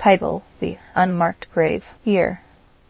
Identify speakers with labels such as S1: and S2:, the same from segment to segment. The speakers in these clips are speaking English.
S1: Title: The Unmarked Grave. Year: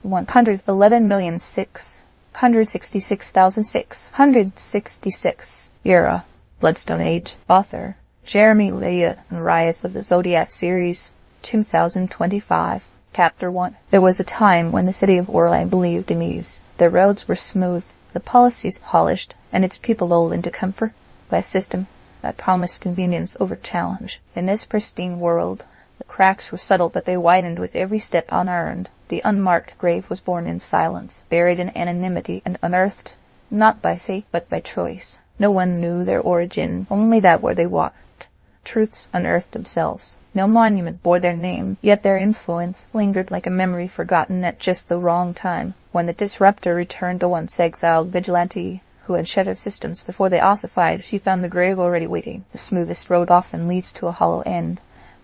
S1: 111,666,666. Era: Bloodstone Age. Author: Jeremy Levan. Rise of the Zodiac Series, 2025. Chapter 1. There was a time when the city of Orlais believed in ease. The roads were smooth, the policies polished, and its people lulled into comfort by a system that promised convenience over challenge. In this pristine world, the cracks were subtle, but they widened with every step unearned. The unmarked grave was born in silence, buried in anonymity, and unearthed, not by fate, but by choice. No one knew their origin, only that where they walked, truths unearthed themselves. No monument bore their name, yet their influence lingered like a memory forgotten at just the wrong time. When the disruptor returned, the once exiled vigilante who had shattered systems before they ossified, she found the grave already waiting. The smoothest road often leads to a hollow end,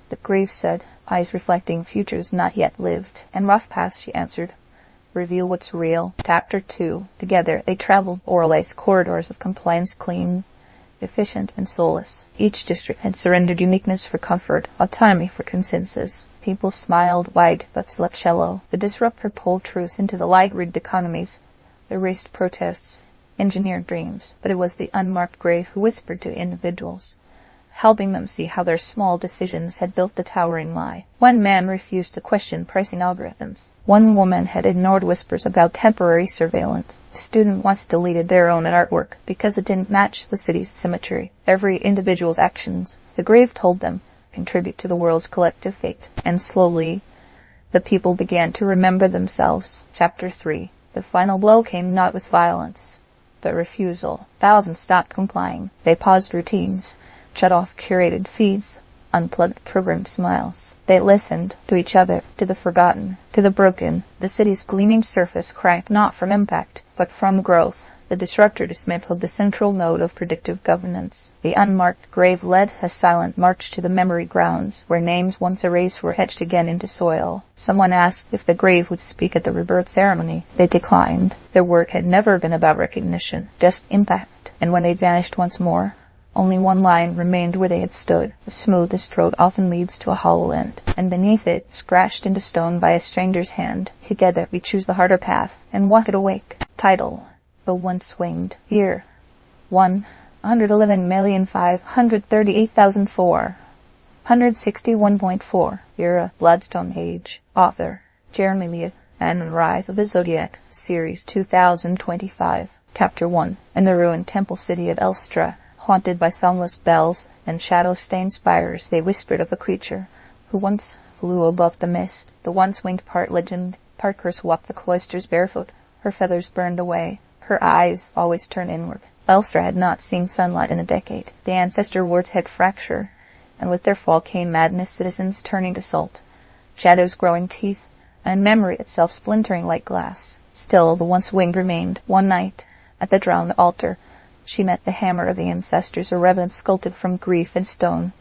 S1: the grave said, eyes reflecting futures not yet lived. And rough paths, she answered, reveal what's real. Chapter 2. Together they traveled Orlais' corridors of compliance, clean, efficient, and soulless. Each district had surrendered uniqueness for comfort, autonomy for consensus. People smiled wide but slept shallow. The disruptor pulled truths into the light-rigged economies, erased protests, engineered dreams. But it was the unmarked grave who whispered to individuals, helping them see how their small decisions had built the towering lie. One man refused to question pricing algorithms. One woman had ignored whispers about temporary surveillance. A student once deleted their own artwork because it didn't match the city's symmetry. Every individual's actions, the grave told them, contribute to the world's collective fate. And slowly, the people began to remember themselves. Chapter 3. The final blow came not with violence, but refusal. Thousands stopped complying. They paused routines, shut off curated feeds, unplugged programmed smiles. They listened to each other, to the forgotten, to the broken. The city's gleaming surface cracked not from impact, but from growth. The disruptor dismantled the central node of predictive governance. The unmarked grave led a silent march to the memory grounds, where names once erased were etched again into soil. Someone asked if the grave would speak at the rebirth ceremony. They declined. Their work had never been about recognition, just impact. And when they vanished once more, only one line remained where they had stood. The smoothest road often leads to a hollow end, and beneath it, scratched into stone by a stranger's hand, together we choose the harder path and walk it awake. Title: The Once Winged. Year: 111,538,004. 161.4. Era: Bloodstone Age. Author: Jeremy Levan. And Rise of the Zodiac Series, 2025. Chapter 1. In the ruined temple city of Elstra, haunted by soundless bells and shadow-stained spires, they whispered of a creature who once flew above the mist. The once-winged part legend. Parkers walked the cloisters barefoot. Her feathers burned away. Her eyes always turned inward. Elstra had not seen sunlight in a decade. The ancestor wards had fractured, and with their fall came madness, citizens turning to salt, shadows growing teeth, and memory itself splintering like glass. Still, the once-winged remained. One night, at the drowned altar, she met the hammer of the ancestors, a reverence sculpted from grief and stone,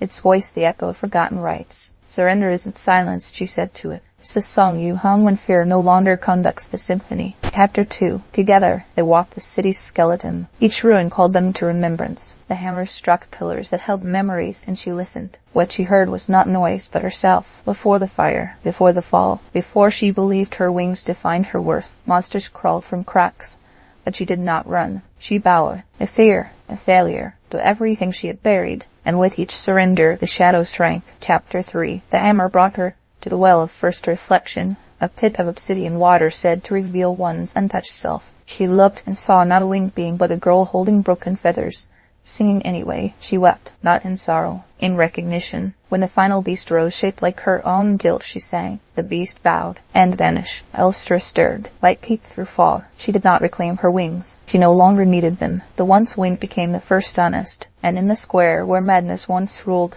S1: its voice the echo of forgotten rites. Surrender isn't silence, she said to it. It's the song you hum when fear no longer conducts the symphony. Chapter 2. Together they walked the city's skeleton. Each ruin called them to remembrance. The hammer struck pillars that held memories, and she listened. What she heard was not noise, but herself. Before the fire, before the fall, before she believed her wings defined her worth, monsters crawled from cracks. But she did not run. She bowed, a fear, a failure, to everything she had buried, and with each surrender the shadows shrank. Chapter 3. The hammer brought her to the well of first reflection, a pit of obsidian water said to reveal one's untouched self. She looked and saw not a winged being, but a girl holding broken feathers, singing anyway. She wept, not in sorrow, in recognition. When the final beast rose, shaped like her own guilt, she sang. The beast bowed and vanished. Elstra stirred. Light peeked through fog. She did not reclaim her wings. She no longer needed them. The once winged became the first honest, and in the square where madness once ruled,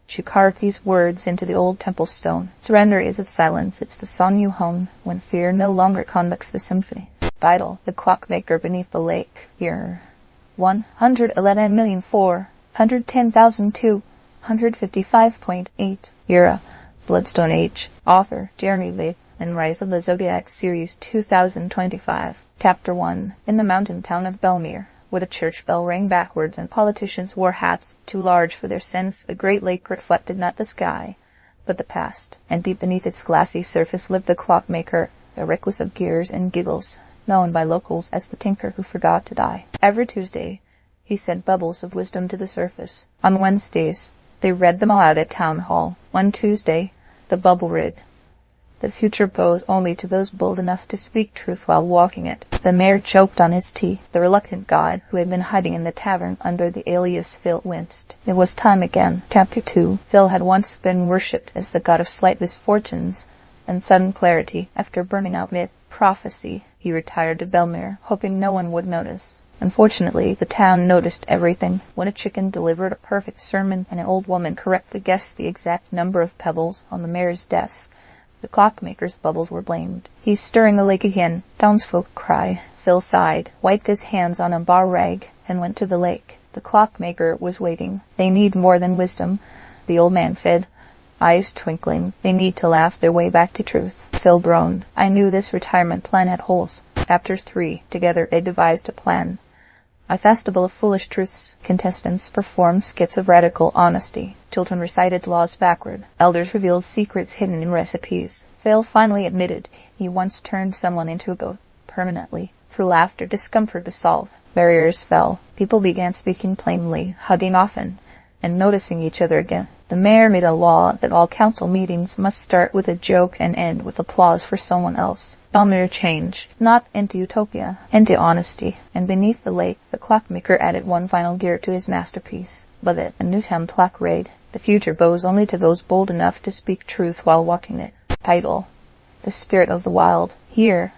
S1: she carved these words into the old temple stone. Surrender isn't silence, it's the song you hum when fear no longer conducts the symphony. Vital, the clockmaker beneath the lake. Year: 111,410,255.8. Era: Bloodstone Age. Author: Jeremy Levan. And Rise of the Zodiac Series, 2025. Chapter 1. In the mountain town of Belmere, where the church bell rang backwards and politicians wore hats too large for their sense, a great lake reflected not the sky, but the past, and deep beneath its glassy surface lived the clockmaker, a recluse of gears and giggles, known by locals as the tinker who forgot to die. Every Tuesday he sent bubbles of wisdom to the surface. On Wednesdays they read them aloud at town hall. One Tuesday the bubble read, "The future bows only to those bold enough to speak truth while walking it." The mayor choked on his tea. The reluctant god, who had been hiding in the tavern under the alias Phil, winced. It was time again. Chapter 2. Phil had once been worshipped as the god of slight misfortunes and sudden clarity. After burning out mid-prophecy, he retired to Belmere, hoping no one would notice. Unfortunately, the town noticed everything. When a chicken delivered a perfect sermon and an old woman correctly guessed the exact number of pebbles on the mayor's desk, the clockmaker's bubbles were blamed. "He's stirring the lake again," townsfolk cry. Phil sighed, wiped his hands on a bar rag, and went to the lake. The clockmaker was waiting. "They need more than wisdom," the old man said, eyes twinkling. "They need to laugh their way back to truth." Phil groaned. "I knew this retirement plan had holes." Chapter 3. Together they devised a plan. A festival of foolish truths. Contestants performed skits of radical honesty. Children recited laws backward. Elders revealed secrets hidden in recipes. Phil finally admitted he once turned someone into a goat, permanently. Through laughter, discomfort to solve. Barriers fell. People began speaking plainly, hugging often, and noticing each other again. The mayor made a law that all council meetings must start with a joke and end with applause for someone else. Belmere changed, not into utopia, into honesty. And beneath the lake, the clockmaker added one final gear to his masterpiece. Above it, a Newtown plaque read, "The future bows only to those bold enough to speak truth while walking it." Title: The Spirit of the Wild. Here,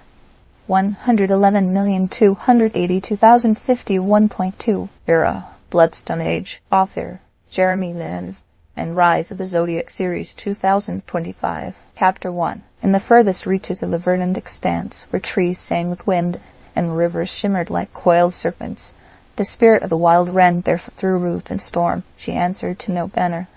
S1: 111,282,051.2. Era: Bloodstone Age. Author: Jeremy Levan. And Rise of the Zodiac Series 2025. Chapter 1. In the furthest reaches of the verdant expanse, where trees sang with wind and rivers shimmered like coiled serpents, the spirit of the wild ran there through root and storm. She answered to no banner,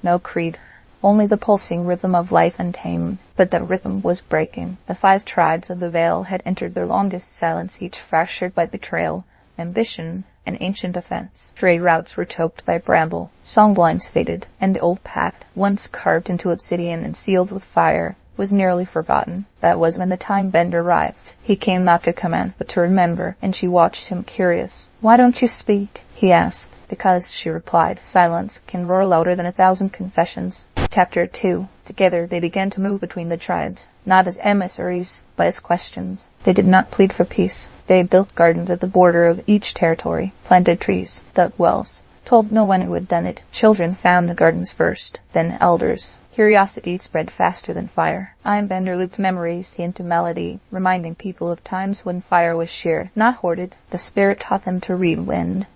S1: no creed, only the pulsing rhythm of life untamed. But that rhythm was breaking. The 5 tribes of the Vale had entered their longest silence, each fractured by betrayal, ambition, and ancient offense. Stray routes were choked by bramble, songblinds faded, and the old pact, once carved into obsidian and sealed with fire, was nearly forgotten. That was when the time-bender arrived. He came not to command, but to remember, and she watched him curious. "Why don't you speak?" he asked. "Because," she replied, "silence can roar louder than 1,000 confessions." Chapter 2. Together they began to move between the tribes, not as emissaries, but as questions. They did not plead for peace. They built gardens at the border of each territory, planted trees, dug wells, told no one who had done it. Children found the gardens first, then elders. Curiosity spread faster than fire. Ironbender looped memories into melody, reminding people of times when fire was shared, not hoarded. The spirit taught them to read wind,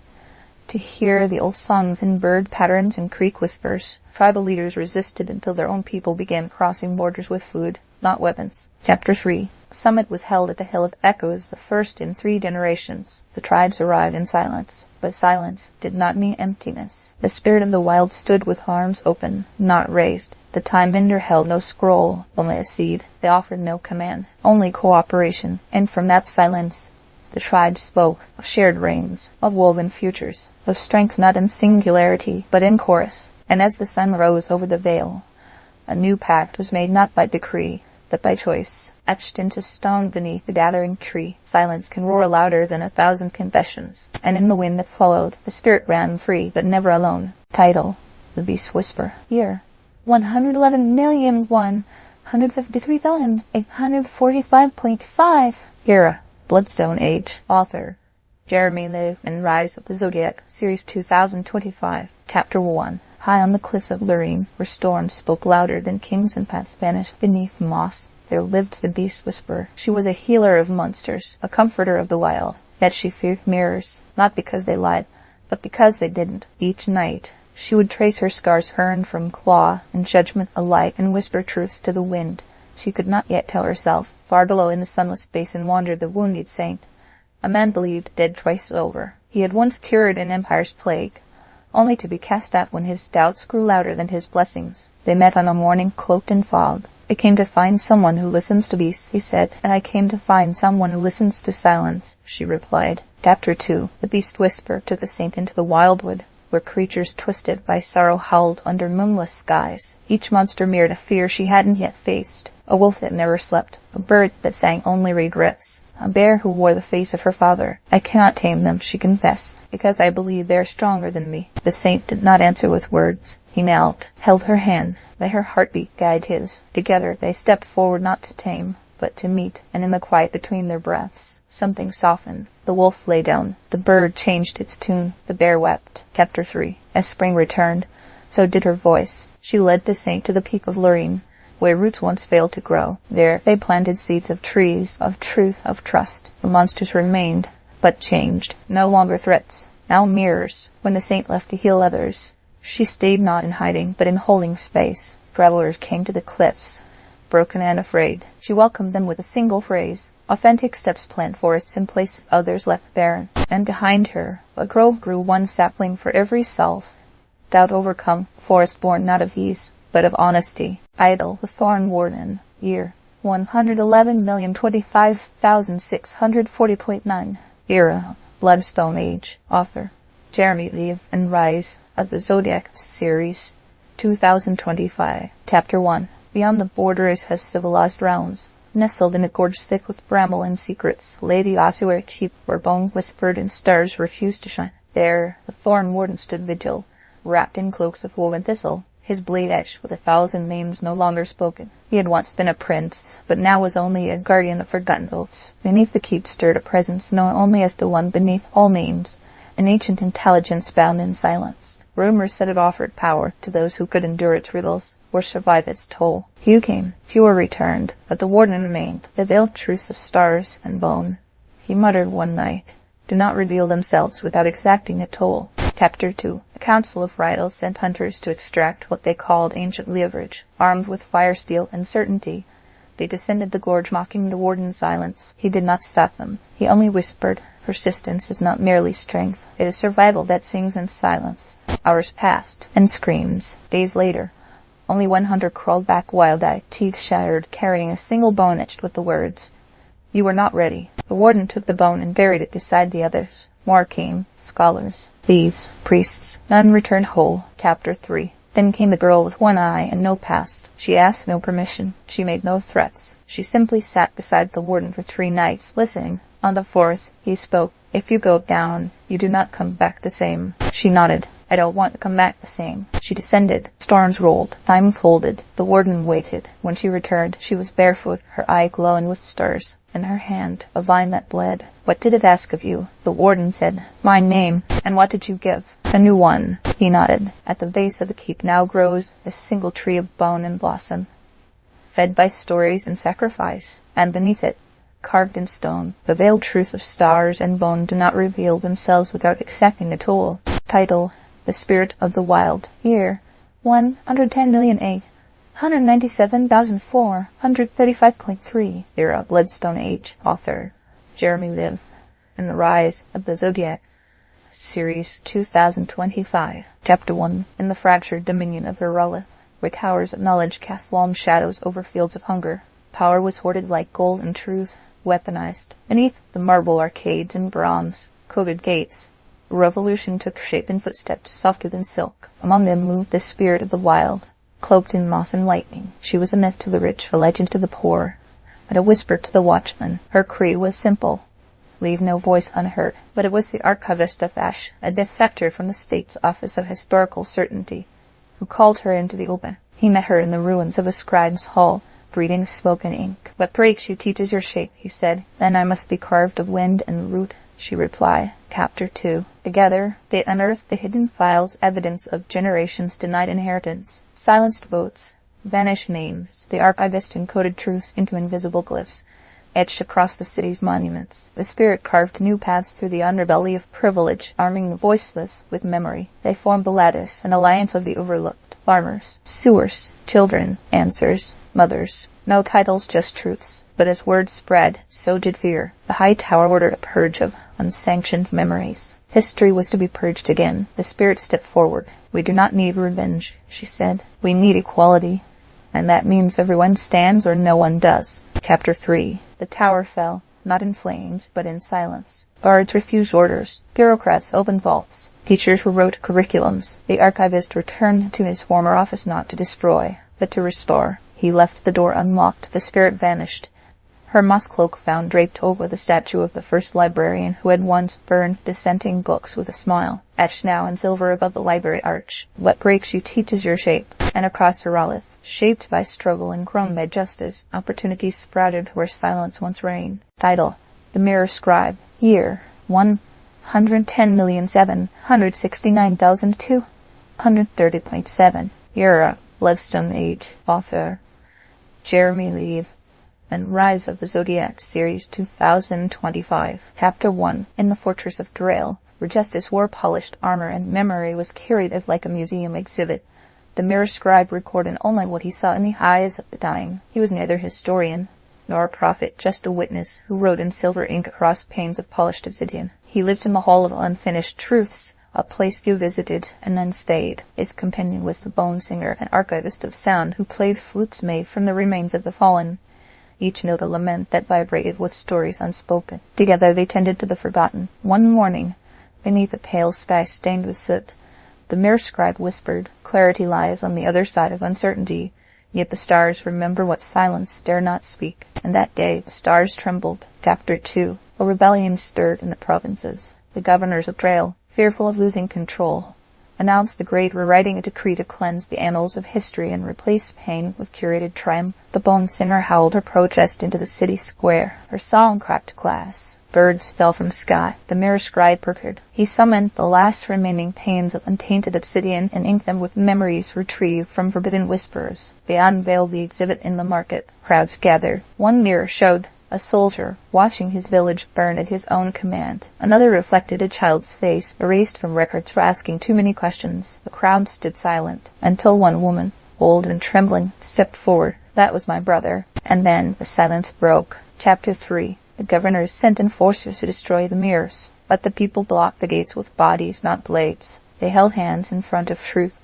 S1: to hear the old songs in bird patterns and creek whispers. Tribal leaders resisted until their own people began crossing borders with food, not weapons. Chapter 3. A summit was held at the Hill of Echoes, the first in 3 generations. The tribes arrived in silence, but silence did not mean emptiness. The spirit of the wild stood with arms open, not raised. The time-bender held no scroll, only a seed. They offered no command, only cooperation. And from that silence, the tribes spoke of shared reigns, of woven futures, of strength not in singularity, but in chorus. And as the sun rose over the vale, a new pact was made not by decree, but by choice, etched into stone beneath the gathering tree. Silence can roar louder than 1,000 confessions. And in the wind that followed, the spirit ran free, but never alone. Title: The Beast's Whisper. Year: 111,153,845.5. Era: Bloodstone Age. Author: Jeremy Levan. And Rise of the Zodiac Series 2025. Chapter 1. High on the cliffs of Lorraine, where storms spoke louder than kings and pats vanished beneath moss, there lived the Beast Whisperer. She was a healer of monsters, a comforter of the wild. Yet she feared mirrors, not because they lied, but because they didn't. Each night, she would trace her scars hurned from claw and judgment alike and whisper truth to the wind. She could not yet tell herself. Far below in the sunless basin wandered the wounded saint, a man believed dead twice over. He had once cured an empire's plague, only to be cast out when his doubts grew louder than his blessings. They met on a morning cloaked in fog. "I came to find someone who listens to beasts," he said. "And I came to find someone who listens to silence," she replied. Chapter 2. The Beast Whisperer took the saint into the wildwood, where creatures twisted by sorrow howled under moonless skies. Each monster mirrored a fear she hadn't yet faced. A wolf that never slept, a bird that sang only regrets, a bear who wore the face of her father. I cannot tame them, she confessed, because I believe they are stronger than me. The saint did not answer with words. He knelt, held her hand, let her heartbeat guide his. Together they stepped forward, not to tame, but to meet, and in the quiet between their breaths, something softened. The wolf lay down. The bird changed its tune. The bear wept. Chapter 3. As spring returned, so did her voice. She led the saint to the peak of Lorraine, where roots once failed to grow. There they planted seeds of trees, of truth, of trust. The monsters remained, but changed. No longer threats, now mirrors. When the saint left to heal others, she stayed not in hiding, but in holding space. Travelers came to the cliffs, broken and afraid. She welcomed them with a single phrase. Authentic steps plant forests in places others left barren. And behind her, a grove grew, one sapling for every self. Doubt overcome, forest born not of ease, but of honesty. Idle, the thorn warden. Year 111,025,640.9. Era, Bloodstone Age. Author, Jeremy Levan, Rise of the Zodiac series, 2025. Chapter 1. Beyond the borders has civilized realms. Nestled in a gorge thick with bramble and secrets, lay the ossuary keep where bone whispered and stars refused to shine. There the thorn warden stood vigil, wrapped in cloaks of woven thistle, his blade etched with 1,000 names no longer spoken. He had once been a prince, but now was only a guardian of forgotten oaths. Beneath the keep stirred a presence known only as the one beneath all names, an ancient intelligence bound in silence. Rumors said it offered power to those who could endure its riddles, or survive its toll. Few came, fewer returned, but the warden remained, the veiled truths of stars and bone. He muttered one night, "Do not reveal themselves without exacting a toll." Chapter 2. The Council of Rydal sent hunters to extract what they called ancient leverage. Armed with fire steel and certainty, they descended the gorge, mocking the warden's silence. He did not stop them. He only whispered, "Persistence is not merely strength. It is survival that sings in silence." Hours passed, and screams. Days later, only one hunter crawled back, wild-eyed, teeth shattered, carrying a single bone etched with the words, "You were not ready." The warden took the bone and buried it beside the others. More came, scholars, thieves, priests. None returned whole. Chapter 3. Then came the girl with one eye and no past. She asked no permission. She made no threats. She simply sat beside the warden for 3 nights, listening. On the 4th, he spoke. "If you go down, you do not come back the same." She nodded. "I don't want to come back the same." She descended. Storms rolled. Time folded. The warden waited. When she returned, she was barefoot, her eye glowing with stars. In her hand, a vine that bled. "What did it ask of you?" The warden said. "My name." "And what did you give?" "A new one." He nodded. At the base of the keep now grows a single tree of bone and blossom, fed by stories and sacrifice. And beneath it, carved in stone, the veiled truth of stars and bone do not reveal themselves without exacting a toll. Title: The Spirit of the Wild. Year 110,897,435.3. Era, Bloodstone Age. Author, Jeremy Levan, and Rise of the Zodiac series, 2025. Chapter 1. In the fractured dominion of Herolith, where towers of knowledge cast long shadows over fields of hunger, power was hoarded like gold and truth, weaponized. Beneath the marble arcades and bronze-coated gates, a revolution took shape in footsteps softer than silk. Among them moved the spirit of the wild, cloaked in moss and lightning. She was a myth to the rich, a legend to the poor, but a whisper to the watchman. Her creed was simple: leave no voice unheard. But it was the archivist of Ash, a defector from the state's Office of Historical Certainty, who called her into the open. He met her in the ruins of a scribe's hall, breathing smoke and ink. "What breaks you teaches your shape," he said. "Then I must be carved of wind and root," she replied. Chapter 2. Together, they unearthed the hidden files, evidence of generations' denied inheritance, silenced votes, vanished names. The archivist encoded truths into invisible glyphs, etched across the city's monuments. The spirit carved new paths through the underbelly of privilege, arming the voiceless with memory. They formed the lattice, an alliance of the overlooked. Farmers, sewers, children, answers, mothers. No titles, just truths. But as word spread, so did fear. The high tower ordered a purge of unsanctioned memories. History was to be purged again. The spirit stepped forward. "We do not need revenge," she said. "We need equality. And that means everyone stands or no one does." Chapter 3. The tower fell. not in flames, but in silence. Guards refused orders. Bureaucrats opened vaults. Teachers rewrote curriculums. The archivist returned to his former office not to destroy, but to restore. He left the door unlocked. The spirit vanished. Her moss cloak found draped over the statue of the first librarian who had once burned dissenting books with a smile, etched now in silver above the library arch. What breaks you teaches your shape. And across her Ralith, shaped by struggle and grown by justice, opportunities sprouted where silence once reigned. Title: The Mirror Scribe. Year: 110,769,230.7. Era: Bloodstone Age. Author: Jeremy Levan. Rise of the Zodiac Series 2025. Chapter 1. In the Fortress of Drael, where justice wore polished armor and memory was curated like a museum exhibit, the mirror scribe recorded only what he saw in the eyes of the dying. He was neither historian nor a prophet, just a witness who wrote in silver ink across panes of polished obsidian. He lived in the Hall of Unfinished Truths, a place few visited and none stayed. His companion was the bone singer, an archivist of sound who played flutes made from the remains of the fallen, each note a lament that vibrated with stories unspoken. Together they tended to the forgotten. One morning, beneath a pale sky stained with soot, the mirror scribe whispered, "Clarity lies on the other side of uncertainty, yet the stars remember what silence dare not speak." And that day the stars trembled. Chapter 2. A rebellion stirred in the provinces. The governors of Drael, fearful of losing control, announced the great rewriting a decree to cleanse the annals of history and replace pain with curated triumph. The bone singer howled her protest into the city square. Her song cracked glass. Birds fell from sky. The mirror scribe puckered. He summoned the last remaining panes of untainted obsidian and inked them with memories retrieved from forbidden whisperers. They unveiled the exhibit in the market. Crowds gathered. One mirror showed a soldier watching his village burn at his own command. Another reflected a child's face, erased from records for asking too many questions. The crowd stood silent, until one woman, old and trembling, stepped forward. "That was my brother." And then the silence broke. Chapter 3. The governors sent enforcers to destroy the mirrors, but the people blocked the gates with bodies, not blades. They held hands in front of truth,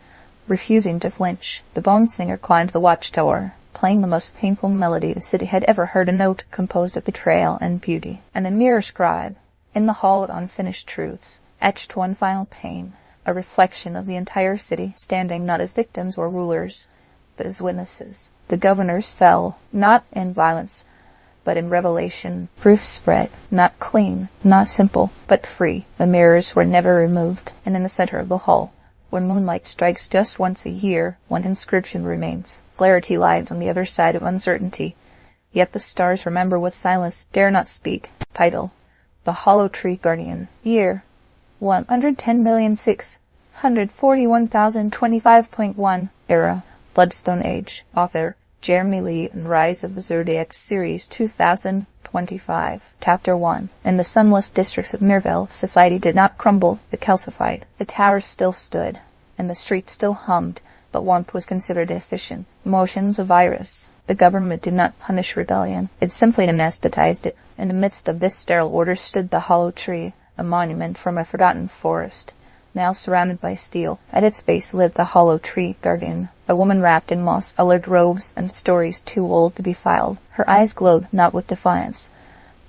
S1: refusing to flinch. The bone singer climbed the watchtower, playing the most painful melody the city had ever heard, a note composed of betrayal and beauty. And the mirror scribe, in the Hall of Unfinished Truths, etched one final pane, a reflection of the entire city, standing not as victims or rulers, but as witnesses. The governors fell, not in violence, but in revelation. Proof spread, not clean, not simple, but free. The mirrors were never removed, and in the center of the hall, where moonlight strikes just once a year, one inscription remains. Clarity lies on the other side of uncertainty, yet the stars remember what silence dare not speak. Title: The Hollow Tree Guardian. Year: 110,641,025.1. Era: Bloodstone Age. Author: Jeremy Levan. Rise of the Zodiac Series 2025. Chapter 1. In the sunless districts of Mirville, society did not crumble, it calcified. The towers still stood, and the streets still hummed, but warmth was considered efficient. Emotions a virus. The government did not punish rebellion, it simply anesthetized it. In the midst of this sterile order stood the hollow tree, a monument from a forgotten forest, now surrounded by steel. At its base lived the hollow tree guardian, a woman wrapped in moss-colored robes and stories too old to be filed. Her eyes glowed not with defiance,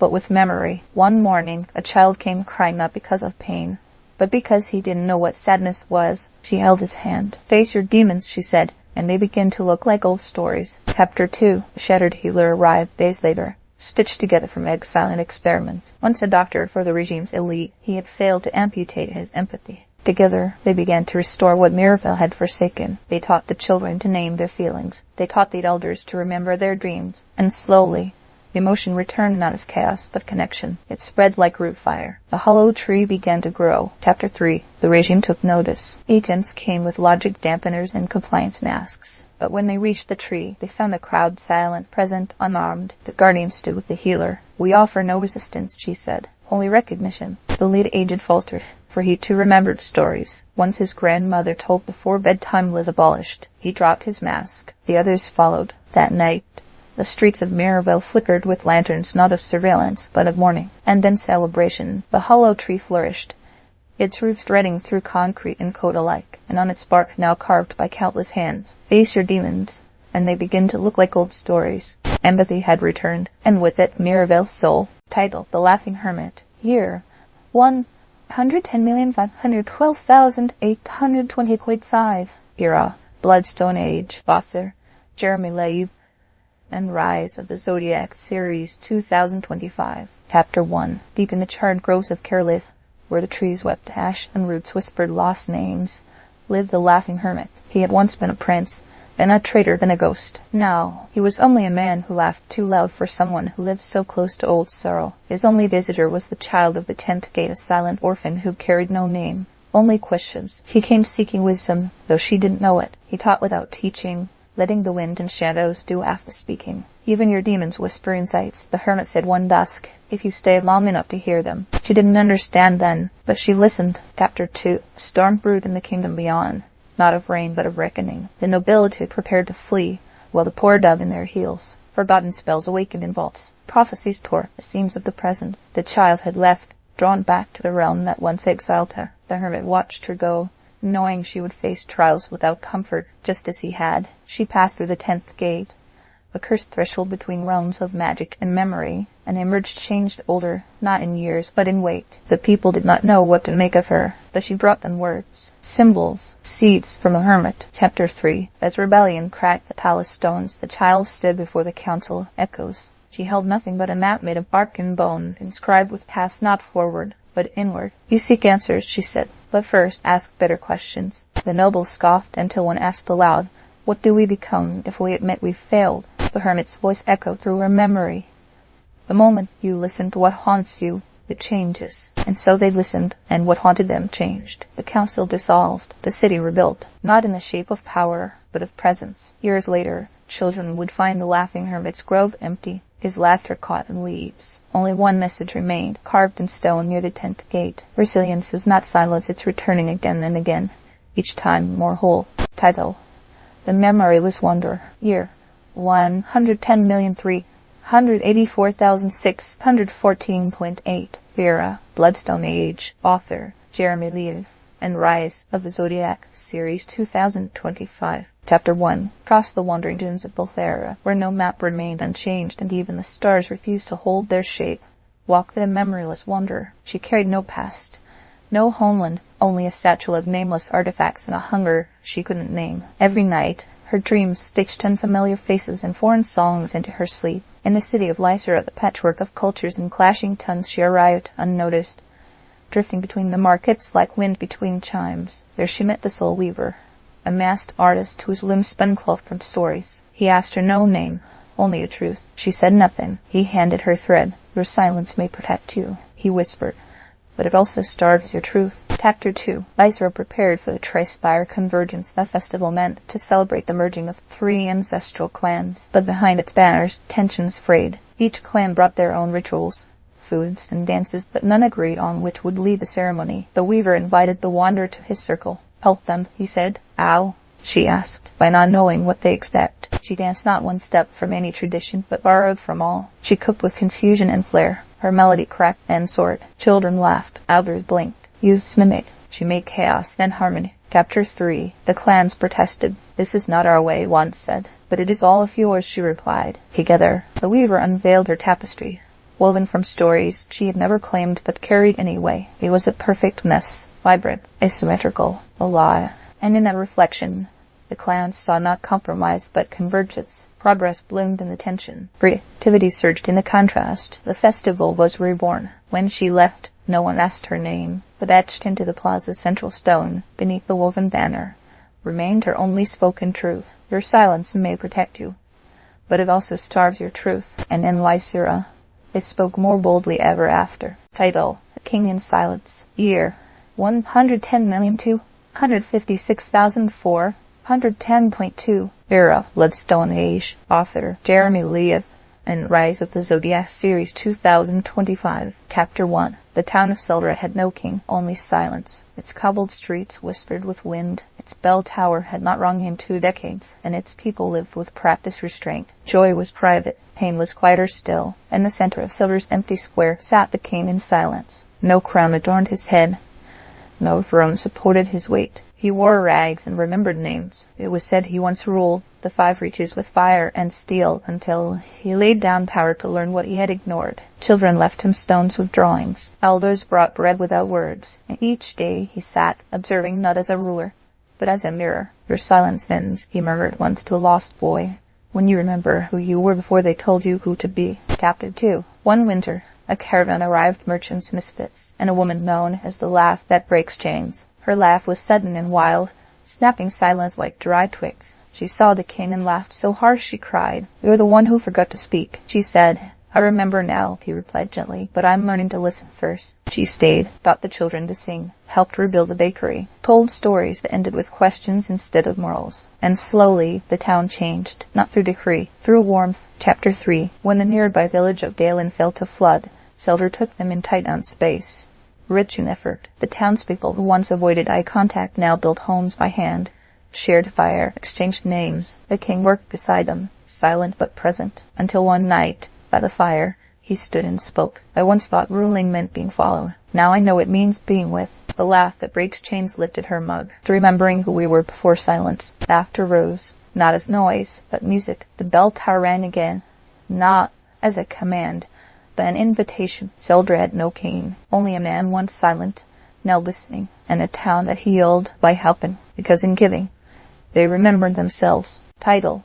S1: but with memory. One morning, a child came crying not because of pain, but because he didn't know what sadness was. She held his hand. "Face your demons," she said, "and they begin to look like old stories." Chapter 2. The shattered healer arrived days later, stitched together from exile and experiment. Once a doctor for the regime's elite, he had failed to amputate his empathy. Together, they began to restore what Mirville had forsaken. They taught the children to name their feelings. They taught the elders to remember their dreams. And slowly, the emotion returned not as chaos, but connection. It spread like root fire. The hollow tree began to grow. Chapter 3. The regime took notice. Agents came with logic dampeners and compliance masks. But when they reached the tree, they found the crowd silent, present, unarmed. The guardian stood with the healer. "We offer no resistance," she said. "Only recognition." The lead agent faltered, for he too remembered stories. Once his grandmother told before bedtime was abolished. He dropped his mask. The others followed. That night, the streets of Mirville flickered with lanterns not of surveillance, but of mourning. And then celebration. The hollow tree flourished, its roots threading through concrete and code alike, and on its bark now carved by countless hands. "Face your demons, and they begin to look like old stories." Empathy had returned, and with it Mirville's soul. Title: The Laughing Hermit. Year: 110,512,820.5. Era: Bloodstone Age. Author: Jeremy Levan. And Rise of the Zodiac Series 2025. Chapter 1. Deep in the charred groves of Kerlith, where the trees wept ash and roots whispered lost names, lived the Laughing Hermit. He had once been a prince, then a traitor, then a ghost. Now he was only a man who laughed too loud for someone who lived so close to old sorrow. His only visitor was the child of the tent gate, a silent orphan who carried no name, only questions. He came seeking wisdom, though she didn't know it. He taught without teaching, letting the wind and shadows do half the speaking. Even your demons whisper insights, the hermit said one dusk, if you stay long enough to hear them. She didn't understand then, but she listened. Chapter 2. A storm brewed in the kingdom beyond, not of rain but of reckoning. The nobility prepared to flee, while the poor dug in their heels. Forgotten spells awakened in vaults. Prophecies tore the seams of the present. The child had left, drawn back to the realm that once exiled her. The hermit watched her go, knowing she would face trials without comfort, just as he had. She passed through the 10th gate, a cursed threshold between realms of magic and memory, and emerged changed, older, not in years, but in weight. The people did not know what to make of her, but she brought them words, symbols, seeds from the hermit. Chapter 3. As rebellion cracked the palace stones, the child stood before the council, echoes. She held nothing but a map made of bark and bone, inscribed with paths not forward, but inward. You seek answers, she said, but first ask better questions. The nobles scoffed until one asked aloud, what do we become if we admit we've failed? The hermit's voice echoed through her memory. The moment you listen to what haunts you, it changes. And so they listened, and what haunted them changed. The council dissolved, the city rebuilt, not in the shape of power, but of presence. Years later, children would find the Laughing Hermit's grove empty, his laughter caught in leaves. Only one message remained, carved in stone near the 10th gate. Resilience is not silence, it's returning again and again, each time more whole. Title: The Memoryless Wonder. Year: 110,384,614.8. Era: Bloodstone Age. Author: Jeremy Levan. And Rise of the Zodiac Series 2025. Chapter 1. Across the wandering dunes of Bolthera, where no map remained unchanged and even the stars refused to hold their shape, walked the memoryless wanderer. She carried no past, no homeland, only a satchel of nameless artifacts and a hunger she couldn't name. Every night, her dreams stitched unfamiliar faces and foreign songs into her sleep. In the city of Lysera, the patchwork of cultures and clashing tongues, she arrived, unnoticed, drifting between the markets like wind between chimes. There she met the soul weaver, a masked artist whose limbs spun cloth from stories. He asked her no name, only a truth. She said nothing. He handed her thread. Your silence may protect you, he whispered, but it also starves your truth. Chapter 2. Lysera prepared for the Tri-Spire Convergence, a festival meant to celebrate the merging of 3 ancestral clans. But behind its banners, tensions frayed. Each clan brought their own rituals, foods, and dances, but none agreed on which would lead the ceremony. The weaver invited the wanderer to his circle. Help them, he said. How? She asked, by not knowing what they expect. She danced not one step from any tradition, but borrowed from all. She cooked with confusion and flair. Her melody cracked and soared. Children laughed. Elders blinked. Youths mimicked. She made chaos and harmony. Chapter 3. The clans protested. This is not our way, one said. But it is all of yours, she replied. Together, the weaver unveiled her tapestry, woven from stories she had never claimed but carried anyway. It was a perfect mess, vibrant, asymmetrical, alive. And in that reflection, the clans saw not compromise but convergence. Progress bloomed in the tension. Creativity surged in the contrast. The festival was reborn. When she left, no one asked her name, but etched into the plaza's central stone, beneath the woven banner, remained her only spoken truth. Your silence may protect you, but it also starves your truth. And in Lysera, it spoke more boldly ever after. Title: A King in Silence. Year: 110,256,410.2. Era: Bloodstone Age. Author: Jeremy Levan. And Rise of the Zodiac Series 2025. Chapter 1. The town of Seldra had no king, only silence. Its cobbled streets whispered with wind. Its bell tower had not rung in 2 decades, and its people lived with practiced restraint. Joy was private, pain was quieter still. In the center of Silver's empty square sat the king in silence. No crown adorned his head. No throne supported his weight. He wore rags and remembered names. It was said he once ruled the 5 reaches with fire and steel until he laid down power to learn what he had ignored. Children left him stones with drawings. Elders brought bread without words. And each day he sat, observing not as a ruler, but as a mirror. Your silence ends, he murmured once to a lost boy, when you remember who you were before they told you who to be. Chapter 2. One winter, a caravan arrived, merchants, misfits, and a woman known as the laugh that breaks chains. Her laugh was sudden and wild, snapping silence like dry twigs. She saw the king and laughed so hard she cried. "You're the one who forgot to speak," she said. "I remember now," he replied gently, "but I'm learning to listen first." She stayed, taught the children to sing, helped rebuild the bakery, told stories that ended with questions instead of morals. And slowly the town changed, not through decree, through warmth. Chapter 3. When the nearby village of Dalen fell to flood, Silver took them in tight on space. Rich in effort, the townspeople who once avoided eye contact now built homes by hand, shared fire, exchanged names. The king worked beside them, silent but present, until one night, by the fire, he stood and spoke. "I once thought ruling meant being followed. Now I know it means being with." The laugh that breaks chains lifted her mug, remembering who we were before silence. Laughter rose, not as noise, but music. The bell tower rang again, not as a command, but an invitation. Zelda had no king, only a man once silent, now listening, and a town that healed by helping, because in giving, they remembered themselves. Title: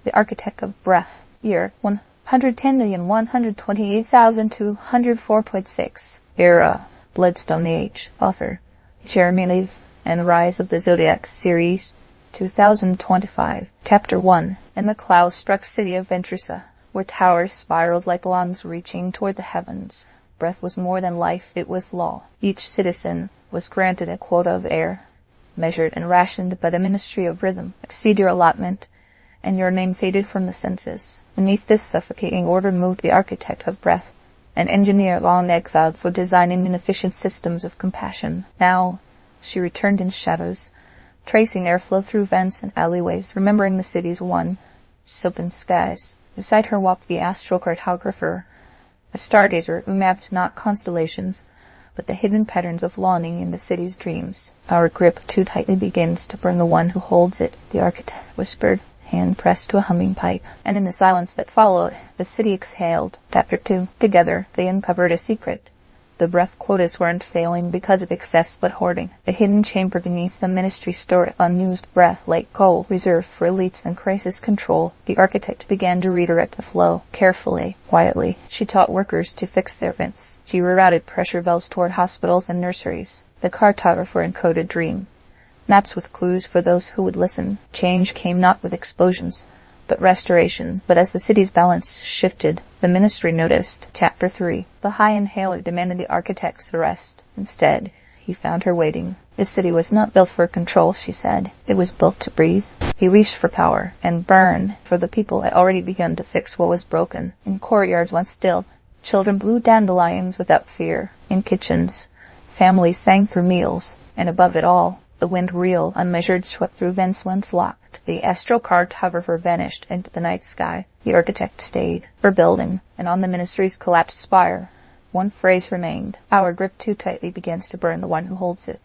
S1: The Architect of Breath. Year: 110,128,204.6. Era: Bloodstone Age. Author: Jeremy Levan, and Rise of the Zodiac Series, 2025. Chapter 1. In the cloud-struck city of Ventressa, where towers spiraled like lungs reaching toward the heavens, breath was more than life, it was law. Each citizen was granted a quota of air, measured and rationed by the Ministry of Rhythm. Exceed your allotment, and your name faded from the census. Beneath this suffocating order moved the architect of breath, an engineer long exiled for designing inefficient systems of compassion. Now she returned in shadows, tracing airflow through vents and alleyways, remembering the city's one, open skies. Beside her walked the astrocartographer, a stargazer who mapped not constellations, but the hidden patterns of longing in the city's dreams. "Our grip too tightly begins to burn the one who holds it," the architect whispered, hand pressed to a humming pipe. And in the silence that followed, the city exhaled. Chapter 2. Together, they uncovered a secret. The breath quotas weren't failing because of excess but hoarding. The hidden chamber beneath the ministry stored unused breath like gold, reserved for elites and crisis control. The architect began to redirect the flow, carefully, quietly. She taught workers to fix their vents. She rerouted pressure valves toward hospitals and nurseries. The cartographer encoded dream, maps with clues for those who would listen. Change came not with explosions, but restoration. But as the city's balance shifted, the ministry noticed. Chapter 3. The high inhaler demanded the architect's arrest. Instead, he found her waiting. "This city was not built for control," she said. "It was built to breathe." He reached for power, and burn, for the people had already begun to fix what was broken. In courtyards once still, children blew dandelions without fear. In kitchens, families sang through meals, and above it all, the wind real, unmeasured, swept through vents once locked. The astrocartographer vanished into the night sky. The architect stayed, rebuilding, and on the ministry's collapsed spire, one phrase remained: "Our grip too tightly begins to burn the one who holds it."